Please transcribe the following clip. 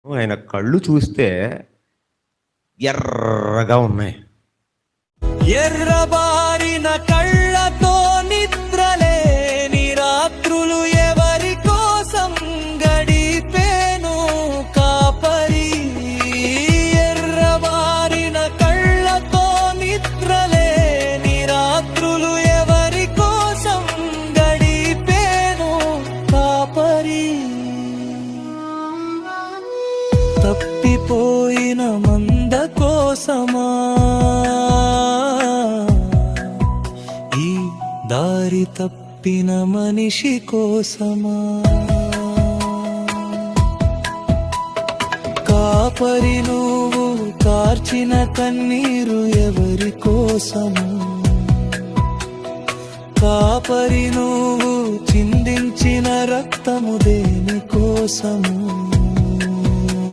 ఆయన కళ్ళు చూస్తే ఎర్రగా ఉన్నాయి. ఎర్రబారిన కళ్ళతో నిద్రలేని రాత్రులు ఎవరి కోసం గడిపేను కాపరి. ఎర్రబారిన కళ్ళతో నిద్రలేని రాత్రులు ఎవరి కోసం గడిపేను కాపరి. తప్పిపోయిన మంద కోసమా, ఈ దారి తప్పిన మనిషి కోసమా, కాపరి నువ్వు కార్చిన కన్నీరు ఎవరి కోసము, కాపరి నువ్వు చిందించిన రక్తము దేని కోసము.